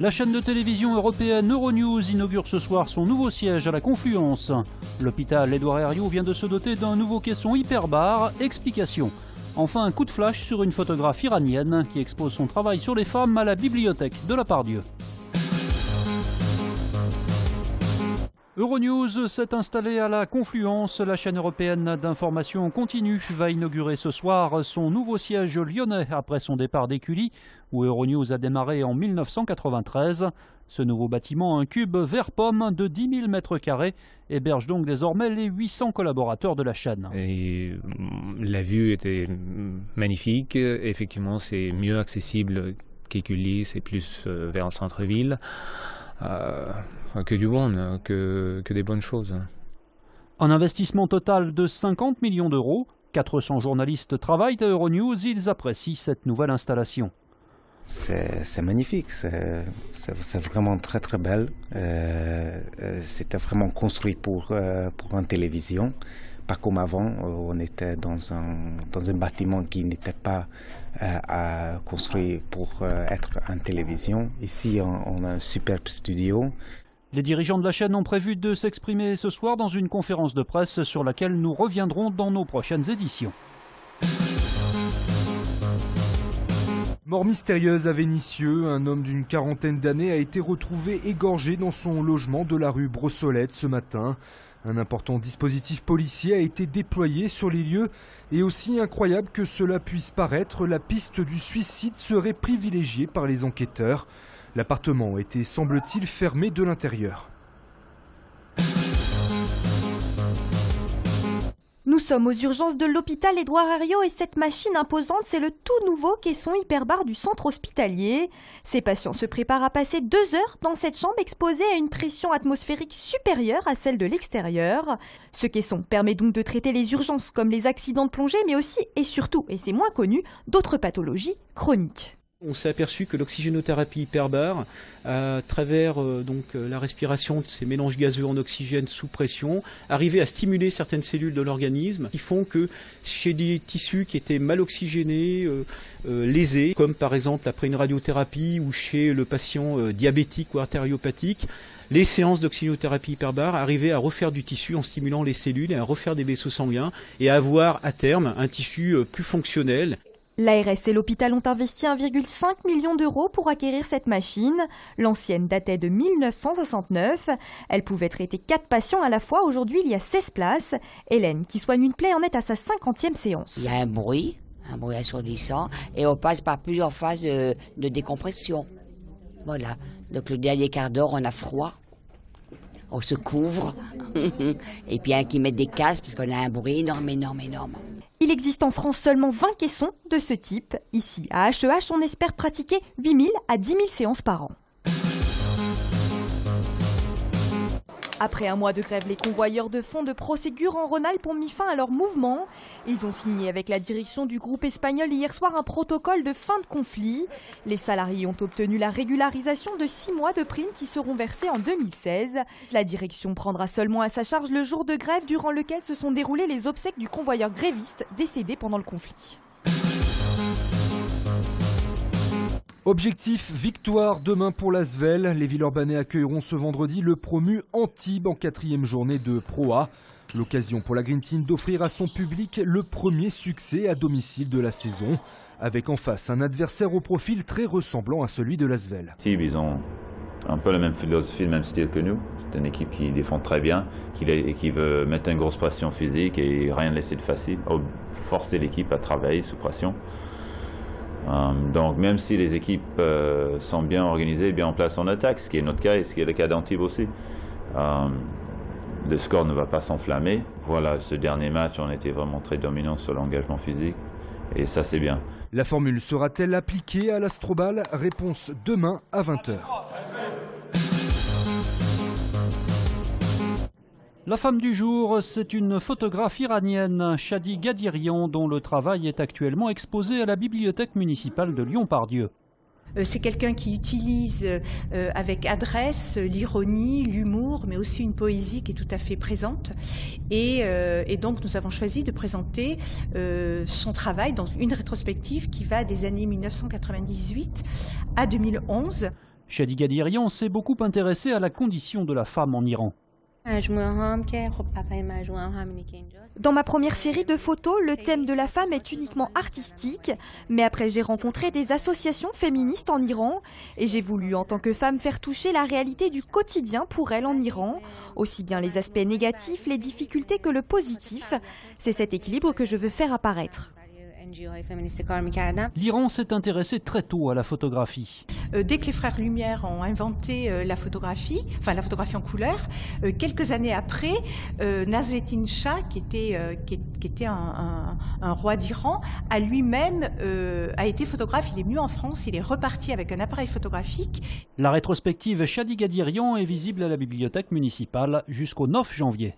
La chaîne de télévision européenne Euronews inaugure ce soir son nouveau siège à la Confluence. L'hôpital Édouard Herriot vient de se doter d'un nouveau caisson hyperbar. Explication. Enfin, un coup de flash sur une photographe iranienne qui expose son travail sur les femmes à la bibliothèque de la Pardieu. Euronews s'est installée à la Confluence. La chaîne européenne d'information continue va inaugurer ce soir son nouveau siège lyonnais après son départ d'Écully, où Euronews a démarré en 1993. Ce nouveau bâtiment, un cube vert pomme de 10 000 m², héberge donc désormais les 800 collaborateurs de la chaîne. Et la vue était magnifique. Effectivement, c'est mieux accessible qu'Écully, c'est plus vers le centre-ville. Que du bon, que des bonnes choses. Un investissement total de 50 millions d'euros. 400 journalistes travaillent à Euronews. Ils apprécient cette nouvelle installation. C'est magnifique, c'est vraiment très très belle. C'était vraiment construit pour une télévision. Pas comme avant, on était dans un bâtiment qui n'était pas construit pour être en télévision. Ici, on a un superbe studio. Les dirigeants de la chaîne ont prévu de s'exprimer ce soir dans une conférence de presse sur laquelle nous reviendrons dans nos prochaines éditions. Mort mystérieuse à Vénissieux, un homme d'une quarantaine d'années a été retrouvé égorgé dans son logement de la rue Brossolette ce matin. Un important dispositif policier a été déployé sur les lieux et aussi incroyable que cela puisse paraître, la piste du suicide serait privilégiée par les enquêteurs. L'appartement était, semble-t-il, fermé de l'intérieur. Nous sommes aux urgences de l'hôpital Édouard Herriot et cette machine imposante, c'est le tout nouveau caisson hyperbar du centre hospitalier. Ces patients se préparent à passer 2 heures dans cette chambre exposée à une pression atmosphérique supérieure à celle de l'extérieur. Ce caisson permet donc de traiter les urgences comme les accidents de plongée, mais aussi et surtout, et c'est moins connu, d'autres pathologies chroniques. On s'est aperçu que l'oxygénothérapie hyperbare, à travers la respiration de ces mélanges gazeux en oxygène sous pression, arrivait à stimuler certaines cellules de l'organisme qui font que chez des tissus qui étaient mal oxygénés, lésés, comme par exemple après une radiothérapie ou chez le patient diabétique ou artériopathique, les séances d'oxygénothérapie hyperbare arrivaient à refaire du tissu en stimulant les cellules et à refaire des vaisseaux sanguins et à avoir à terme un tissu plus fonctionnel. L'ARS et l'hôpital ont investi 1,5 million d'euros pour acquérir cette machine. L'ancienne datait de 1969. Elle pouvait traiter 4 patients à la fois. Aujourd'hui, il y a 16 places. Hélène, qui soigne une plaie, en est à sa 50e séance. Il y a un bruit assourdissant, et on passe par plusieurs phases de décompression. Voilà. Donc le dernier quart d'heure, on a froid. On se couvre. Et puis il y en a qui mettent des casques parce qu'on a un bruit énorme. Il existe en France seulement 20 caissons de ce type. Ici, à HEH, on espère pratiquer 8 000 à 10 000 séances par an. Après un mois de grève, les convoyeurs de fonds de Prosegur en Rhône-Alpes ont mis fin à leur mouvement. Ils ont signé avec la direction du groupe espagnol hier soir un protocole de fin de conflit. Les salariés ont obtenu la régularisation de 6 mois de primes qui seront versées en 2016. La direction prendra seulement à sa charge le jour de grève durant lequel se sont déroulées les obsèques du convoyeur gréviste décédé pendant le conflit. Objectif, victoire demain pour l'Asvel. Les Villeurbanais accueilleront ce vendredi le promu Antibes en 4e journée de Pro A. L'occasion pour la Green Team d'offrir à son public le premier succès à domicile de la saison. Avec en face un adversaire au profil très ressemblant à celui de l'Asvel. Ils ont un peu la même philosophie, le même style que nous. C'est une équipe qui défend très bien, qui veut mettre une grosse pression physique et rien laisser de facile. Forcer l'équipe à travailler sous pression. Donc même si les équipes sont bien organisées, bien en place en attaque, ce qui est notre cas et ce qui est le cas d'Antibes aussi, le score ne va pas s'enflammer. Voilà, ce dernier match, on était vraiment très dominant sur l'engagement physique et ça c'est bien. La formule sera-t-elle appliquée à l'Astrobal? Réponse demain à 20h. La femme du jour, c'est une photographe iranienne, Shadi Gadirian, dont le travail est actuellement exposé à la bibliothèque municipale de Lyon-Pardieu. C'est quelqu'un qui utilise avec adresse l'ironie, l'humour, mais aussi une poésie qui est tout à fait présente. Et donc nous avons choisi de présenter son travail dans une rétrospective qui va des années 1998 à 2011. Shadi Gadirian s'est beaucoup intéressée à la condition de la femme en Iran. Dans ma première série de photos, le thème de la femme est uniquement artistique, mais après j'ai rencontré des associations féministes en Iran et j'ai voulu en tant que femme faire toucher la réalité du quotidien pour elles en Iran, aussi bien les aspects négatifs, les difficultés que le positif. C'est cet équilibre que je veux faire apparaître. L'Iran s'est intéressé très tôt à la photographie. Dès que les frères Lumière ont inventé la photographie en couleur, quelques années après, Nasreddin Shah, qui était un roi d'Iran, a lui-même a été photographe. Il est venu en France, il est reparti avec un appareil photographique. La rétrospective Shadi Gadirian est visible à la bibliothèque municipale jusqu'au 9 janvier.